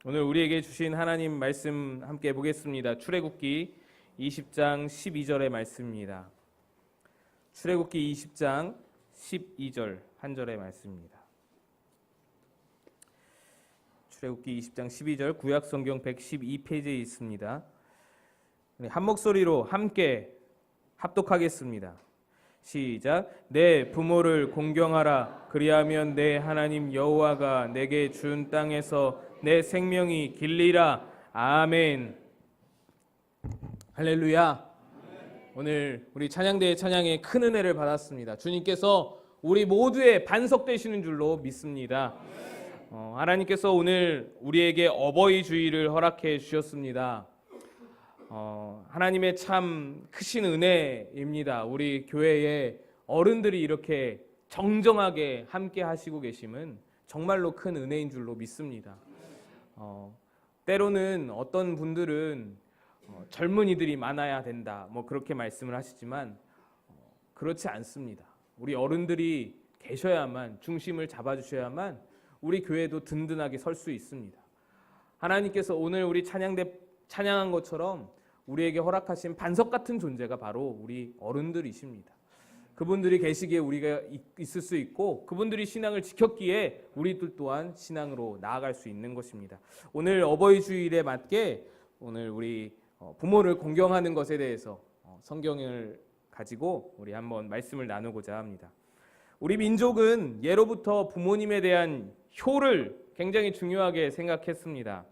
오늘 우리에게 주신 하나님 말씀 함께 보겠습니다. 출애굽기 20장 12절의 말씀입니다. 출애굽기 20장 12절 한 절의 말씀입니다. 출애굽기 20장 12절 구약성경 112페이지에 있습니다. 한 목소리로 함께 합독하겠습니다. 시작. 내 부모를 공경하라. 그리하면 내 하나님 여호와가 내게 준 땅에서 내 생명이 길리라. 아멘. 할렐루야. 오늘 우리 찬양대의 찬양에 큰 은혜를 받았습니다. 주님께서 우리 모두의 반석 되시는 줄로 믿습니다. 하나님께서 오늘 우리에게 어버이 주일을 허락해 주셨습니다. 하나님의 참 크신 은혜입니다. 우리 교회에 어른들이 이렇게 정정하게 함께 하시고 계심은 정말로 큰 은혜인 줄로 믿습니다. 때로는 어떤 분들은 젊은이들이 많아야 된다 뭐 그렇게 말씀을 하시지만 그렇지 않습니다. 우리 어른들이 계셔야만, 중심을 잡아주셔야만 우리 교회도 든든하게 설 수 있습니다. 하나님께서 오늘 우리 찬양한 것처럼 우리에게 허락하신 반석 같은 존재가 바로 우리 어른들이십니다. 그분들이 계시기에 우리가 있을 수 있고, 그분들이 신앙을 지켰기에 우리들 또한 신앙으로 나아갈 수 있는 것입니다. 오늘 어버이 주일에 맞게 오늘 우리 부모를 공경하는 것에 대해서 성경을 가지고 우리 한번 말씀을 나누고자 합니다. 우리 민족은 예로부터 부모님에 대한 효를 굉장히 중요하게 생각했습니다.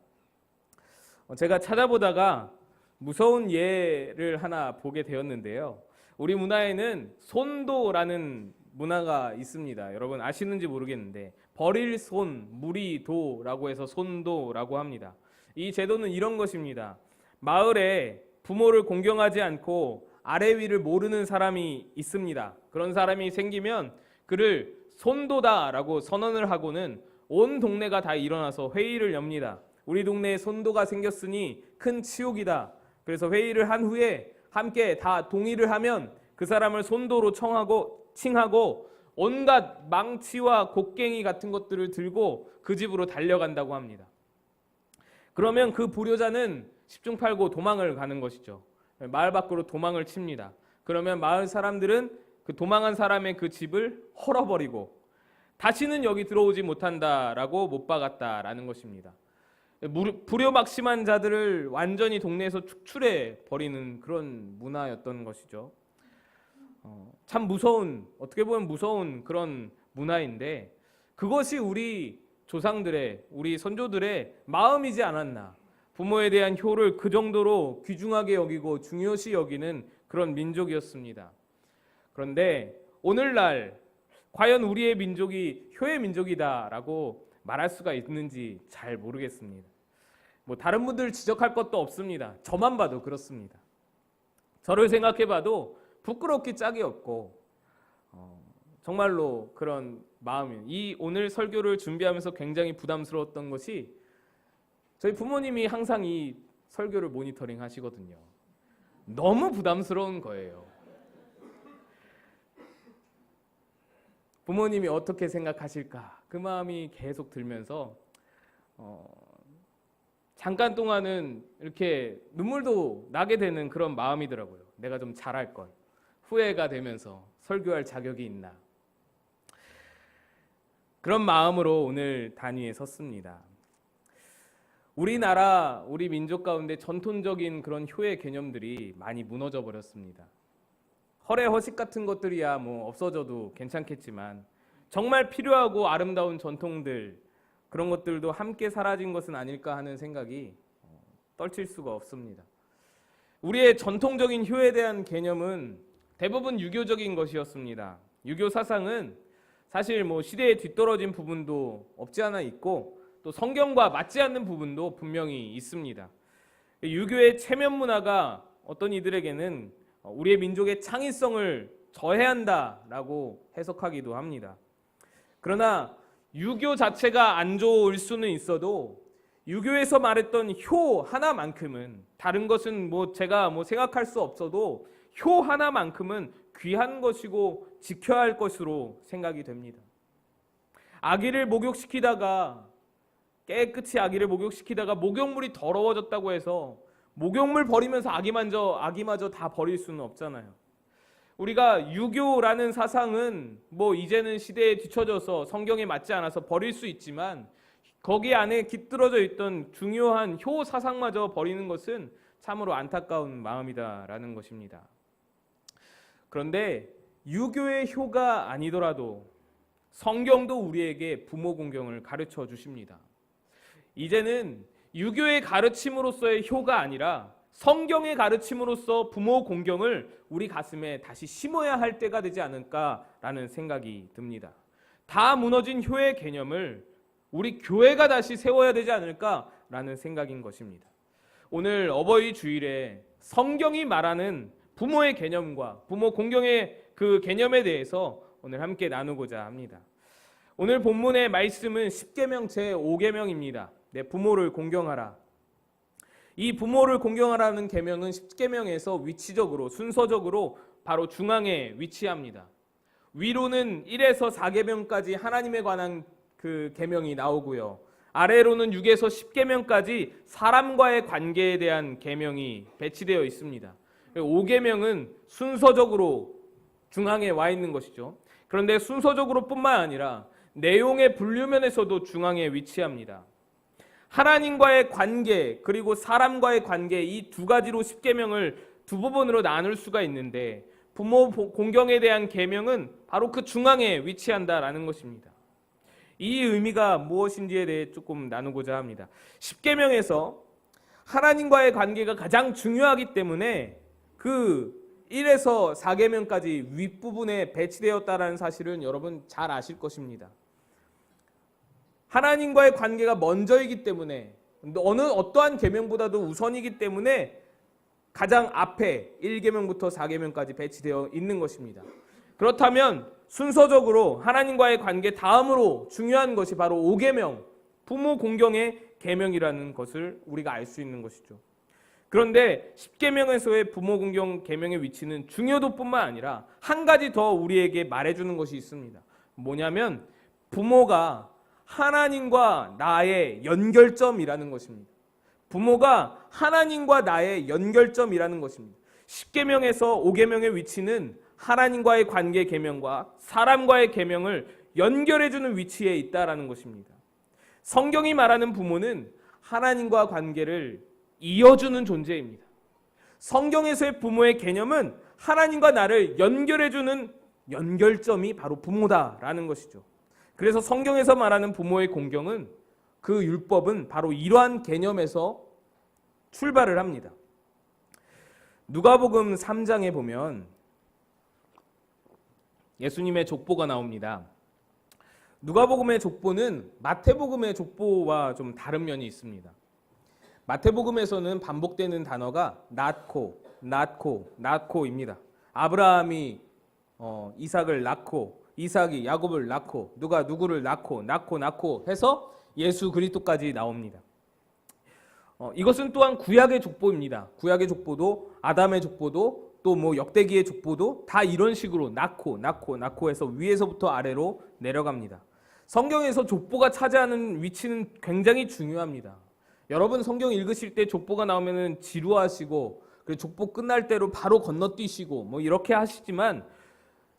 제가 찾아보다가 무서운 예를 하나 보게 되었는데요. 우리 문화에는 손도라는 문화가 있습니다. 여러분 아시는지 모르겠는데 버릴 손, 무리도라고 해서 손도라고 합니다. 이 제도는 이런 것입니다. 마을에 부모를 공경하지 않고 아래 위를 모르는 사람이 있습니다. 그런 사람이 생기면 그를 손도다라고 선언을 하고는 온 동네가 다 일어나서 회의를 엽니다. 우리 동네에 손도가 생겼으니 큰 치욕이다. 그래서 회의를 한 후에 함께 다 동의를 하면 그 사람을 손도로 칭하고 온갖 망치와 곡괭이 같은 것들을 들고 그 집으로 달려간다고 합니다. 그러면 그 불효자는 10중 8구 도망을 가는 것이죠. 마을 밖으로 도망을 칩니다. 그러면 마을 사람들은 그 도망한 사람의 그 집을 헐어버리고 다시는 여기 들어오지 못한다라고 못 박았다라는 것입니다. 불효막심한 자들을 완전히 동네에서 축출해 버리는 그런 문화였던 것이죠. 참 무서운, 어떻게 보면 무서운 그런 문화인데 그것이 우리 조상들의, 우리 선조들의 마음이지 않았나. 부모에 대한 효를 그 정도로 귀중하게 여기고 중요시 여기는 그런 민족이었습니다. 그런데 오늘날 과연 우리의 민족이 효의 민족이다라고 말할 수가 있는지 잘 모르겠습니다. 다른 분들 지적할 것도 없습니다. 저만 봐도 그렇습니다. 저를 생각해 봐도 부끄럽기 짝이 없고 정말로 그런 마음이, 이 오늘 설교를 준비하면서 굉장히 부담스러웠던 것이 저희 부모님이 항상 이 설교를 모니터링 하시거든요. 너무 부담스러운 거예요. 부모님이 어떻게 생각하실까 그 마음이 계속 들면서 잠깐 동안은 이렇게 눈물도 나게 되는 그런 마음이더라고요. 내가 좀 잘할 걸. 후회가 되면서 설교할 자격이 있나. 그런 마음으로 오늘 단위에 섰습니다. 우리나라, 우리 민족 가운데 전통적인 그런 효의 개념들이 많이 무너져 버렸습니다. 허례 허식 같은 것들이야 없어져도 괜찮겠지만 정말 필요하고 아름다운 전통들, 그런 것들도 함께 사라진 것은 아닐까 하는 생각이 떨칠 수가 없습니다. 우리의 전통적인 효에 대한 개념은 대부분 유교적인 것이었습니다. 유교 사상은 사실 시대에 뒤떨어진 부분도 없지 않아 있고 또 성경과 맞지 않는 부분도 분명히 있습니다. 유교의 체면 문화가 어떤 이들에게는 우리의 민족의 창의성을 저해한다라고 해석하기도 합니다. 그러나 유교 자체가 안 좋을 수는 있어도 유교에서 말했던 효 하나만큼은, 다른 것은 제가 생각할 수 없어도 효 하나만큼은 귀한 것이고 지켜야 할 것으로 생각이 됩니다. 아기를 목욕시키다가 깨끗이 아기를 목욕시키다가 목욕물이 더러워졌다고 해서 목욕물 버리면서 아기마저 다 버릴 수는 없잖아요. 우리가 유교라는 사상은 뭐 이제는 시대에 뒤처져서 성경에 맞지 않아서 버릴 수 있지만 거기 안에 깃들어져 있던 중요한 효 사상마저 버리는 것은 참으로 안타까운 마음이다라는 것입니다. 그런데 유교의 효가 아니더라도 성경도 우리에게 부모 공경을 가르쳐 주십니다. 이제는 유교의 가르침으로서의 효가 아니라 성경의 가르침으로서 부모 공경을 우리 가슴에 다시 심어야 할 때가 되지 않을까라는 생각이 듭니다. 다 무너진 효의 개념을 우리 교회가 다시 세워야 되지 않을까라는 생각인 것입니다. 오늘 어버이 주일에 성경이 말하는 부모의 개념과 부모 공경의 그 개념에 대해서 오늘 함께 나누고자 합니다. 오늘 본문의 말씀은 10계명 제5계명입니다. 내 부모를 공경하라. 이 부모를 공경하라는 계명은 10계명에서 위치적으로 순서적으로 바로 중앙에 위치합니다. 위로는 1에서 4계명까지 하나님에 관한 그 계명이 나오고요. 아래로는 6에서 10계명까지 사람과의 관계에 대한 계명이 배치되어 있습니다. 5계명은 순서적으로 중앙에 와 있는 것이죠. 그런데 순서적으로 뿐만 아니라 내용의 분류면에서도 중앙에 위치합니다. 하나님과의 관계 그리고 사람과의 관계 이 두 가지로 10계명을 두 부분으로 나눌 수가 있는데 부모 공경에 대한 계명은 바로 그 중앙에 위치한다라는 것입니다. 이 의미가 무엇인지에 대해 조금 나누고자 합니다. 10계명에서 하나님과의 관계가 가장 중요하기 때문에 그 1에서 4계명까지 윗부분에 배치되었다는 사실은 여러분 잘 아실 것입니다. 하나님과의 관계가 먼저이기 때문에 어떠한 계명보다도 우선이기 때문에 가장 앞에 1계명부터 4계명까지 배치되어 있는 것입니다. 그렇다면 순서적으로 하나님과의 관계 다음으로 중요한 것이 바로 5계명, 부모 공경의 계명이라는 것을 우리가 알 수 있는 것이죠. 그런데 10계명에서의 부모 공경 계명의 위치는 중요도뿐만 아니라 한 가지 더 우리에게 말해주는 것이 있습니다. 뭐냐면 부모가 하나님과 나의 연결점이라는 것입니다. 부모가 하나님과 나의 연결점이라는 것입니다. 10계명에서 5계명의 위치는 하나님과의 관계 계명과 사람과의 계명을 연결해주는 위치에 있다라는 것입니다. 성경이 말하는 부모는 하나님과 관계를 이어주는 존재입니다. 성경에서의 부모의 개념은 하나님과 나를 연결해주는 연결점이 바로 부모다라는 것이죠. 그래서 성경에서 말하는 부모의 공경은 그 율법은 바로 이러한 개념에서 출발을 합니다. 누가복음 3장에 보면 예수님의 족보가 나옵니다. 누가복음의 족보는 마태복음의 족보와 좀 다른 면이 있습니다. 마태복음에서는 반복되는 단어가 낳고입니다. 아브라함이 이삭을 낳고 이삭이 야곱을 낳고 누가 누구를 낳고 해서 예수 그리스도까지 나옵니다. 이것은 또한 구약의 족보입니다. 구약의 족보도 아담의 족보도 또 뭐 역대기의 족보도 다 이런 식으로 낳고 해서 위에서부터 아래로 내려갑니다. 성경에서 족보가 차지하는 위치는 굉장히 중요합니다. 여러분 성경 읽으실 때 족보가 나오면은 지루하시고 그리고 족보 끝날 때로 바로 건너뛰시고 뭐 이렇게 하시지만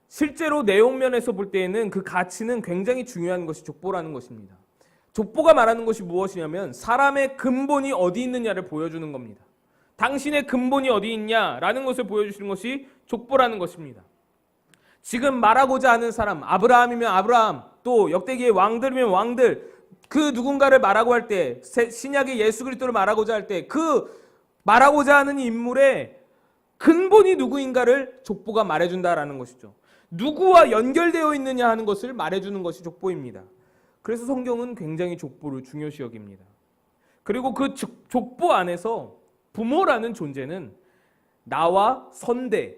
실제로 내용면에서 볼 때에는 그 가치는 굉장히 중요한 것이 족보라는 것입니다. 족보가 말하는 것이 무엇이냐면 사람의 근본이 어디 있느냐를 보여주는 겁니다. 당신의 근본이 어디 있냐라는 것을 보여주시는 것이 족보라는 것입니다. 지금 말하고자 하는 사람, 아브라함이면 아브라함, 또 역대기의 왕들이면 왕들, 그 누군가를 말하고 할 때, 신약의 예수 그리스도를 말하고자 할 때 그 말하고자 하는 인물의 근본이 누구인가를 족보가 말해준다라는 것이죠. 누구와 연결되어 있느냐 하는 것을 말해주는 것이 족보입니다. 그래서 성경은 굉장히 족보를 중요시 여깁니다. 그리고 그 족보 안에서 부모라는 존재는 나와 선대,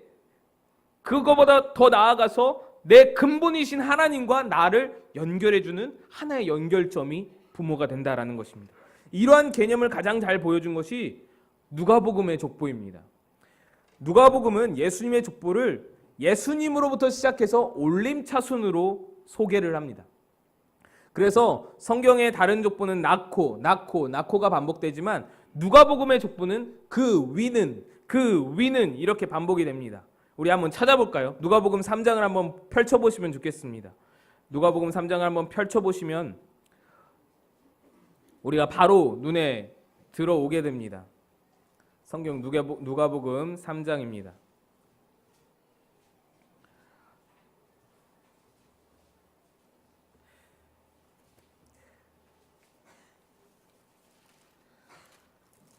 그거보다 더 나아가서 내 근본이신 하나님과 나를 연결해주는 하나의 연결점이 부모가 된다라는 것입니다. 이러한 개념을 가장 잘 보여준 것이 누가복음의 족보입니다. 누가복음은 예수님의 족보를 예수님으로부터 시작해서 올림차순으로 소개를 합니다. 그래서 성경의 다른 족보는 낳고가 반복되지만 누가복음의 족보는 그 위는 이렇게 반복이 됩니다. 우리 한번 찾아볼까요? 누가복음 3장을 한번 펼쳐보시면 좋겠습니다. 누가복음 3장을 한번 펼쳐보시면 우리가 바로 눈에 들어오게 됩니다. 성경 누가복음 3장입니다.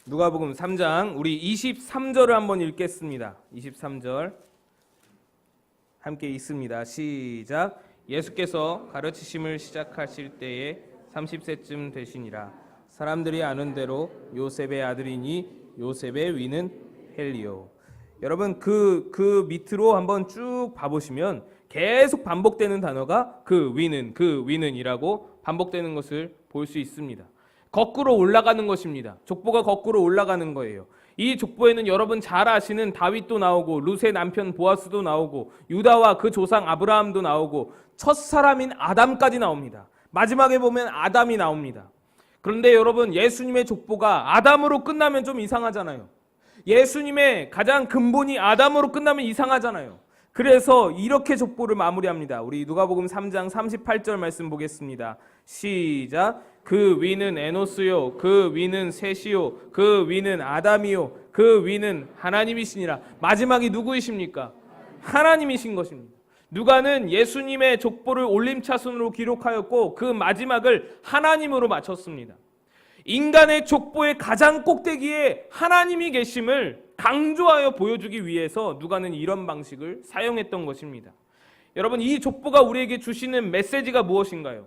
누가복음 3장 우리 23절을 한번 읽겠습니다. 23절 함께 읽습니다. 시작. 예수께서 가르치심을 시작하실 때에 30세쯤 되시니라. 사람들이 아는 대로 요셉의 아들이니 요셉의 위는 헬리오. 여러분 그 밑으로 한번 쭉 봐보시면 계속 반복되는 단어가 그 위는이라고 반복되는 것을 볼 수 있습니다. 거꾸로 올라가는 것입니다. 족보가 거꾸로 올라가는 거예요. 이 족보에는 여러분 잘 아시는 다윗도 나오고 룻의 남편 보아스도 나오고 유다와 그 조상 아브라함도 나오고 첫사람인 아담까지 나옵니다. 마지막에 보면 아담이 나옵니다. 그런데 여러분 예수님의 족보가 아담으로 끝나면 좀 이상하잖아요. 예수님의 가장 근본이 아담으로 끝나면 이상하잖아요. 그래서 이렇게 족보를 마무리합니다. 우리 누가복음 3장 38절 말씀 보겠습니다. 시작. 그 위는 에노스요, 그 위는 셋이요, 그 위는 아담이요, 그 위는 하나님이시니라. 마지막이 누구이십니까? 하나님이신 것입니다. 누가는 예수님의 족보를 올림차순으로 기록하였고 그 마지막을 하나님으로 마쳤습니다. 인간의 족보의 가장 꼭대기에 하나님이 계심을 강조하여 보여주기 위해서 누가는 이런 방식을 사용했던 것입니다. 여러분 이 족보가 우리에게 주시는 메시지가 무엇인가요?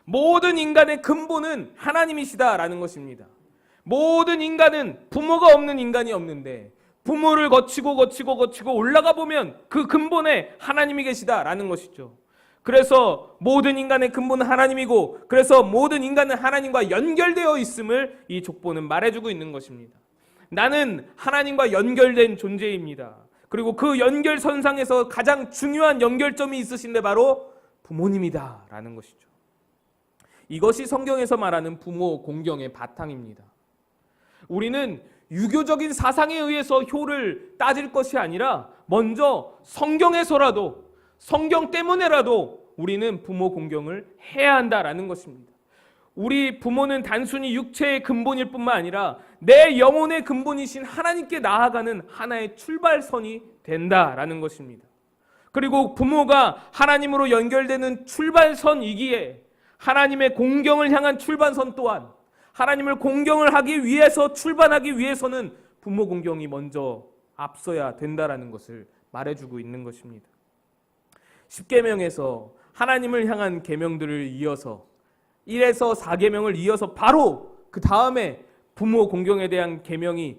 모든 인간의 근본은 하나님이시다라는 것입니다. 모든 인간은 부모가 없는 인간이 없는데 부모를 거치고 올라가 보면 그 근본에 하나님이 계시다라는 것이죠. 그래서 모든 인간의 근본은 하나님이고 그래서 모든 인간은 하나님과 연결되어 있음을 이 족보는 말해주고 있는 것입니다. 나는 하나님과 연결된 존재입니다. 그리고 그 연결선상에서 가장 중요한 연결점이 있으신데 바로 부모님이다라는 것이죠. 이것이 성경에서 말하는 부모 공경의 바탕입니다. 우리는 유교적인 사상에 의해서 효를 따질 것이 아니라 먼저 성경에서라도 성경 때문에라도 우리는 부모 공경을 해야 한다라는 것입니다. 우리 부모는 단순히 육체의 근본일 뿐만 아니라 내 영혼의 근본이신 하나님께 나아가는 하나의 출발선이 된다라는 것입니다. 그리고 부모가 하나님으로 연결되는 출발선이기에 하나님의 공경을 향한 출발선 또한 하나님을 공경을 하기 위해서 출발하기 위해서는 부모 공경이 먼저 앞서야 된다라는 것을 말해주고 있는 것입니다. 10계명에서 하나님을 향한 계명들을 이어서 1에서 4계명을 이어서 바로 그 다음에 부모 공경에 대한 계명이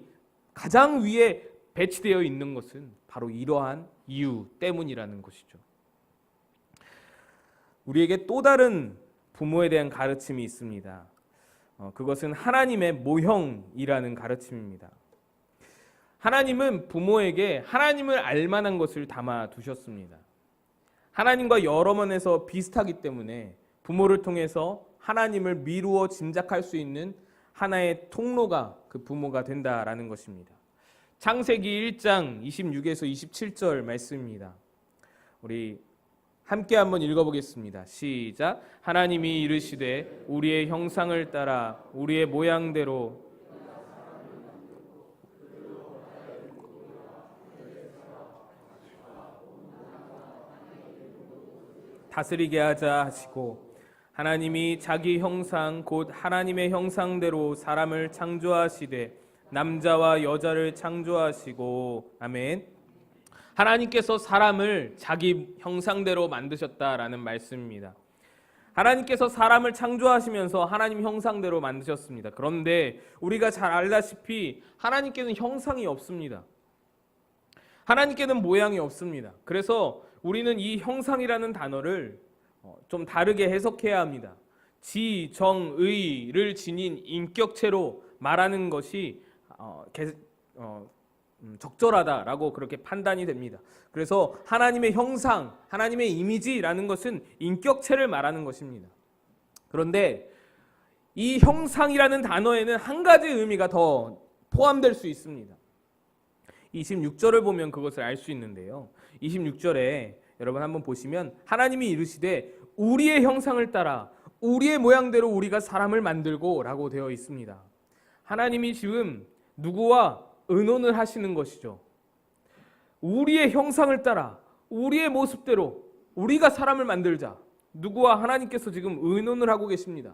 가장 위에 배치되어 있는 것은 바로 이러한 이유 때문이라는 것이죠. 우리에게 또 다른 부모에 대한 가르침이 있습니다. 그것은 하나님의 모형이라는 가르침입니다. 하나님은 부모에게 하나님을 알만한 것을 담아 두셨습니다. 하나님과 여러 면에서 비슷하기 때문에 부모를 통해서 하나님을 미루어 짐작할 수 있는 하나의 통로가 그 부모가 된다라는 것입니다. 창세기 1장 26에서 27절 말씀입니다. 우리 함께 한번 읽어보겠습니다. 시작. 하나님이 이르시되 우리의 형상을 따라 우리의 모양대로 다스리게 하자 하시고 하나님이 자기 형상 곧 하나님의 형상대로 사람을 창조하시되 남자와 여자를 창조하시고 아멘. 하나님께서 사람을 자기 형상대로 만드셨다라는 말씀입니다. 하나님께서 사람을 창조하시면서 하나님 형상대로 만드셨습니다. 그런데 우리가 잘 알다시피 하나님께는 형상이 없습니다. 하나님께는 모양이 없습니다. 그래서 우리는 이 형상이라는 단어를 좀 다르게 해석해야 합니다. 지, 정, 의를 지닌 인격체로 말하는 것이 적절하다라고 그렇게 판단이 됩니다. 그래서 하나님의 형상, 하나님의 이미지라는 것은 인격체를 말하는 것입니다. 그런데 이 형상이라는 단어에는 한 가지 의미가 더 포함될 수 있습니다. 26절을 보면 그것을 알 수 있는데요. 26절에 여러분 한번 보시면 하나님이 이르시되 우리의 형상을 따라 우리의 모양대로 우리가 사람을 만들고 라고 되어 있습니다. 하나님이 지금 누구와 의논을 하시는 것이죠. 우리의 형상을 따라 우리의 모습대로 우리가 사람을 만들자. 누구와 하나님께서 지금 의논을 하고 계십니다.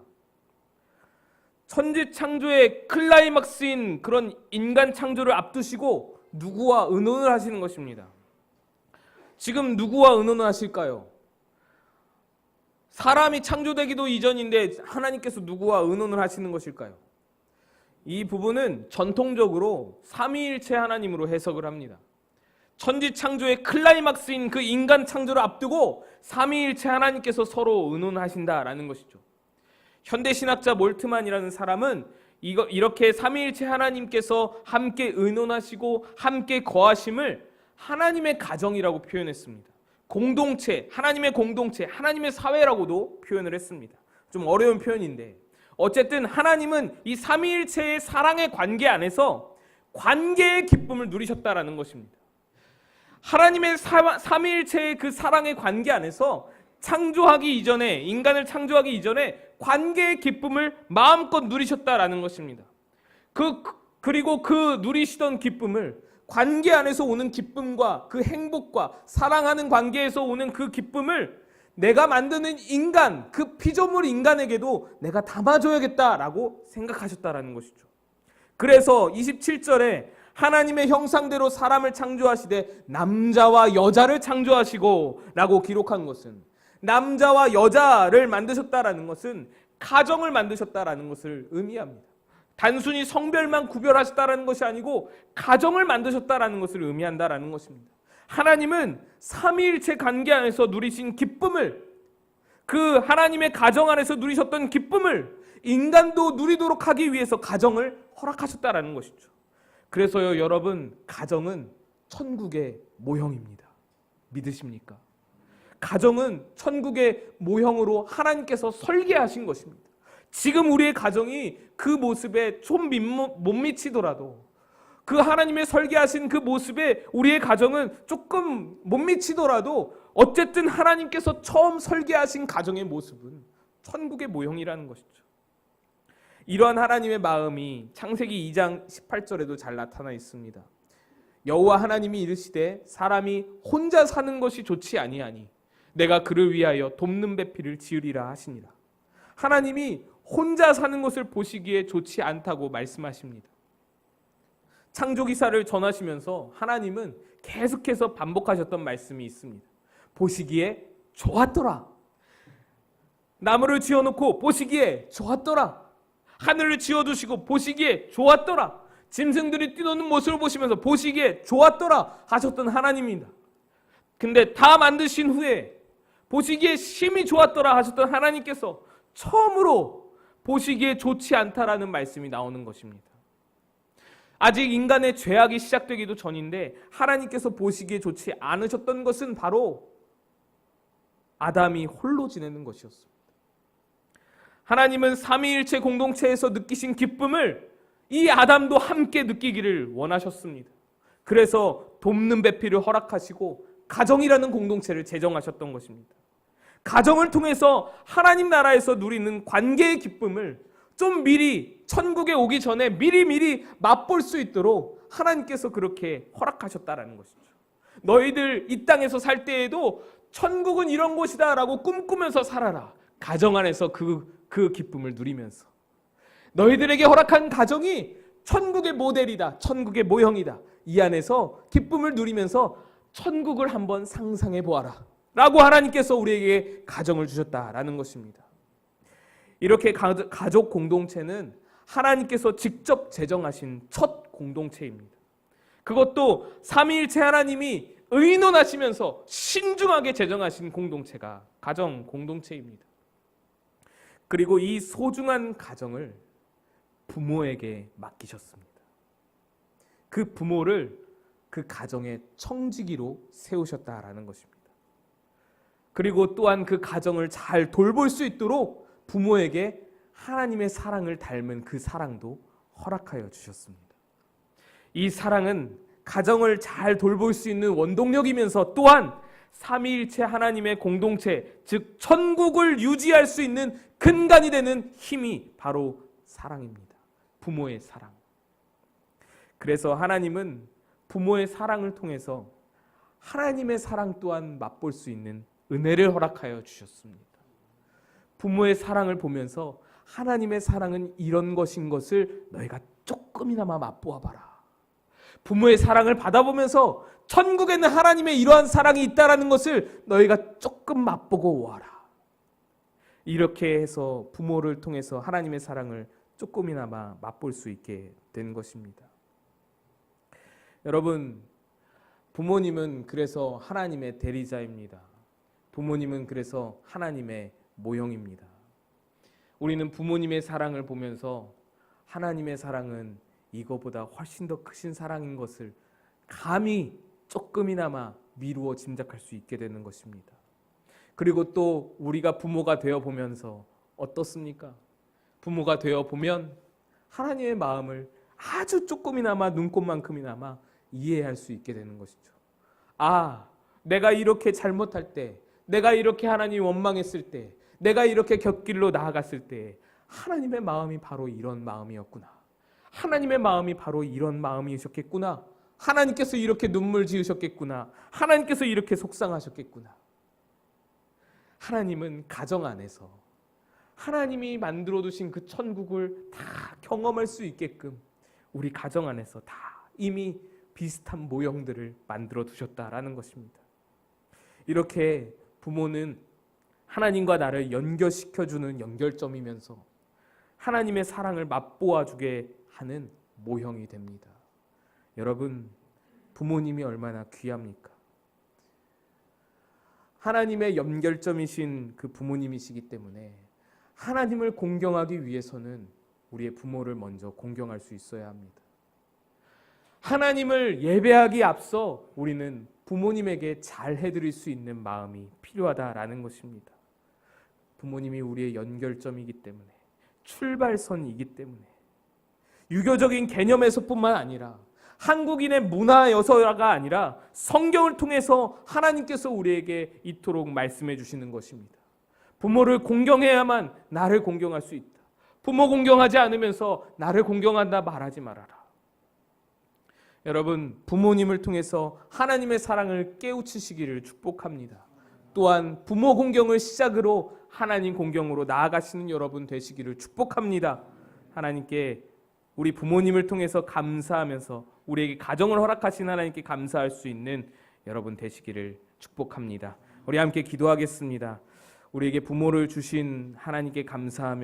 천지 창조의 클라이막스인 그런 인간 창조를 앞두시고 누구와 의논을 하시는 것입니다. 지금 누구와 의논을 하실까요? 사람이 창조되기도 이전인데 하나님께서 누구와 의논을 하시는 것일까요? 이 부분은 전통적으로 삼위일체 하나님으로 해석을 합니다. 천지 창조의 클라이막스인 그 인간 창조를 앞두고 삼위일체 하나님께서 서로 의논하신다라는 것이죠. 현대신학자 몰트만이라는 사람은 이렇게 삼위일체 하나님께서 함께 의논하시고 함께 거하심을 하나님의 가정이라고 표현했습니다. 공동체, 하나님의 공동체, 하나님의 사회라고도 표현을 했습니다. 좀 어려운 표현인데 어쨌든 하나님은 이 삼위일체의 사랑의 관계 안에서 관계의 기쁨을 누리셨다라는 것입니다. 하나님의 삼위일체의 그 사랑의 관계 안에서 창조하기 이전에, 인간을 창조하기 이전에 관계의 기쁨을 마음껏 누리셨다라는 것입니다. 그리고 그 누리시던 기쁨을 관계 안에서 오는 기쁨과 그 행복과 사랑하는 관계에서 오는 그 기쁨을 내가 만드는 인간, 그 피조물 인간에게도 내가 담아줘야겠다라고 생각하셨다라는 것이죠. 그래서 27절에 하나님의 형상대로 사람을 창조하시되 남자와 여자를 창조하시고 라고 기록한 것은 남자와 여자를 만드셨다라는 것은 가정을 만드셨다라는 것을 의미합니다. 단순히 성별만 구별하셨다라는 것이 아니고 가정을 만드셨다라는 것을 의미한다라는 것입니다. 하나님은 삼위일체 관계 안에서 누리신 기쁨을, 그 하나님의 가정 안에서 누리셨던 기쁨을 인간도 누리도록 하기 위해서 가정을 허락하셨다라는 것이죠. 그래서요, 여러분, 가정은 천국의 모형입니다. 믿으십니까? 가정은 천국의 모형으로 하나님께서 설계하신 것입니다. 지금 우리의 가정이 그 모습에 좀 못 미치더라도, 그 하나님의 설계하신 그 모습에 우리의 가정은 조금 못 미치더라도 어쨌든 하나님께서 처음 설계하신 가정의 모습은 천국의 모형이라는 것이죠. 이러한 하나님의 마음이 창세기 2장 18절에도 잘 나타나 있습니다. 여호와 하나님이 이르시되 사람이 혼자 사는 것이 좋지 아니하니 내가 그를 위하여 돕는 배필을 지으리라 하시니라. 하나님이 혼자 사는 것을 보시기에 좋지 않다고 말씀하십니다. 창조기사를 전하시면서 하나님은 계속해서 반복하셨던 말씀이 있습니다. 보시기에 좋았더라. 나무를 지어놓고 보시기에 좋았더라. 하늘을 지어두시고 보시기에 좋았더라. 짐승들이 뛰노는 모습을 보시면서 보시기에 좋았더라 하셨던 하나님입니다. 근데 다 만드신 후에 보시기에 심히 좋았더라 하셨던 하나님께서 처음으로 보시기에 좋지 않다라는 말씀이 나오는 것입니다. 아직 인간의 죄악이 시작되기도 전인데 하나님께서 보시기에 좋지 않으셨던 것은 바로 아담이 홀로 지내는 것이었습니다. 하나님은 삼위일체 공동체에서 느끼신 기쁨을 이 아담도 함께 느끼기를 원하셨습니다. 그래서 돕는 배필을 허락하시고 가정이라는 공동체를 제정하셨던 것입니다. 가정을 통해서 하나님 나라에서 누리는 관계의 기쁨을 좀 미리 천국에 오기 전에 미리 맛볼 수 있도록 하나님께서 그렇게 허락하셨다라는 것이죠. 너희들 이 땅에서 살 때에도 천국은 이런 곳이다 라고 꿈꾸면서 살아라. 가정 안에서 그 기쁨을 누리면서 너희들에게 허락한 가정이 천국의 모델이다. 천국의 모형이다. 이 안에서 기쁨을 누리면서 천국을 한번 상상해 보아라 라고 하나님께서 우리에게 가정을 주셨다라는 것입니다. 이렇게 가족 공동체는 하나님께서 직접 제정하신 첫 공동체입니다. 그것도 삼위일체 하나님이 의논하시면서 신중하게 제정하신 공동체가 가정 공동체입니다. 그리고 이 소중한 가정을 부모에게 맡기셨습니다. 그 부모를 그 가정의 청지기로 세우셨다라는 것입니다. 그리고 또한 그 가정을 잘 돌볼 수 있도록 부모에게 하나님의 사랑을 닮은 그 사랑도 허락하여 주셨습니다. 이 사랑은 가정을 잘 돌볼 수 있는 원동력이면서 또한 삼위일체 하나님의 공동체, 즉 천국을 유지할 수 있는 근간이 되는 힘이 바로 사랑입니다. 부모의 사랑. 그래서 하나님은 부모의 사랑을 통해서 하나님의 사랑 또한 맛볼 수 있는 은혜를 허락하여 주셨습니다. 부모의 사랑을 보면서 하나님의 사랑은 이런 것인 것을 너희가 조금이나마 맛보아 봐라. 부모의 사랑을 받아보면서 천국에는 하나님의 이러한 사랑이 있다라는 것을 너희가 조금 맛보고 오아라. 이렇게 해서 부모를 통해서 하나님의 사랑을 조금이나마 맛볼 수 있게 된 것입니다. 여러분, 부모님은 그래서 하나님의 대리자입니다. 부모님은 그래서 하나님의 모형입니다. 우리는 부모님의 사랑을 보면서 하나님의 사랑은 이거보다 훨씬 더 크신 사랑인 것을 감히 조금이나마 미루어 짐작할 수 있게 되는 것입니다. 그리고 또 우리가 부모가 되어 보면서 어떻습니까? 부모가 되어 보면 하나님의 마음을 아주 조금이나마 눈꼽만큼이나마 이해할 수 있게 되는 것이죠. 아, 내가 이렇게 잘못할 때, 내가 이렇게 하나님 원망했을 때, 내가 이렇게 곁길로 나아갔을 때 하나님의 마음이 바로 이런 마음이었구나. 하나님의 마음이 바로 이런 마음이셨겠구나. 하나님께서 이렇게 눈물 지으셨겠구나. 하나님께서 이렇게 속상하셨겠구나. 하나님은 가정 안에서 하나님이 만들어 두신 그 천국을 다 경험할 수 있게끔 우리 가정 안에서 다 이미 비슷한 모형들을 만들어 두셨다라는 것입니다. 이렇게 부모는 하나님과 나를 연결시켜주는 연결점이면서 하나님의 사랑을 맛보아 주게 하는 모형이 됩니다. 여러분, 부모님이 얼마나 귀합니까? 하나님의 연결점이신 그 부모님이시기 때문에 하나님을 공경하기 위해서는 우리의 부모를 먼저 공경할 수 있어야 합니다. 하나님을 예배하기 앞서 우리는 부모님에게 잘 해드릴 수 있는 마음이 필요하다라는 것입니다. 부모님이 우리의 연결점이기 때문에, 출발선이기 때문에, 유교적인 개념에서뿐만 아니라 한국인의 문화여서가 아니라 성경을 통해서 하나님께서 우리에게 이토록 말씀해 주시는 것입니다. 부모를 공경해야만 나를 공경할 수 있다. 부모 공경하지 않으면서 나를 공경한다 말하지 말아라. 여러분, 부모님을 통해서 하나님의 사랑을 깨우치시기를 축복합니다. 또한 부모 공경을 시작으로 하나님 공경으로 나아가시는 여러분 되시기를 축복합니다. 하나님께 우리 부모님을 통해서 감사하면서 우리에게 가정을 허락하신 하나님께 감사할 수 있는 여러분 되시기를 축복합니다. 우리 함께 기도하겠습니다. 우리에게 부모를 주신 하나님께 감사하며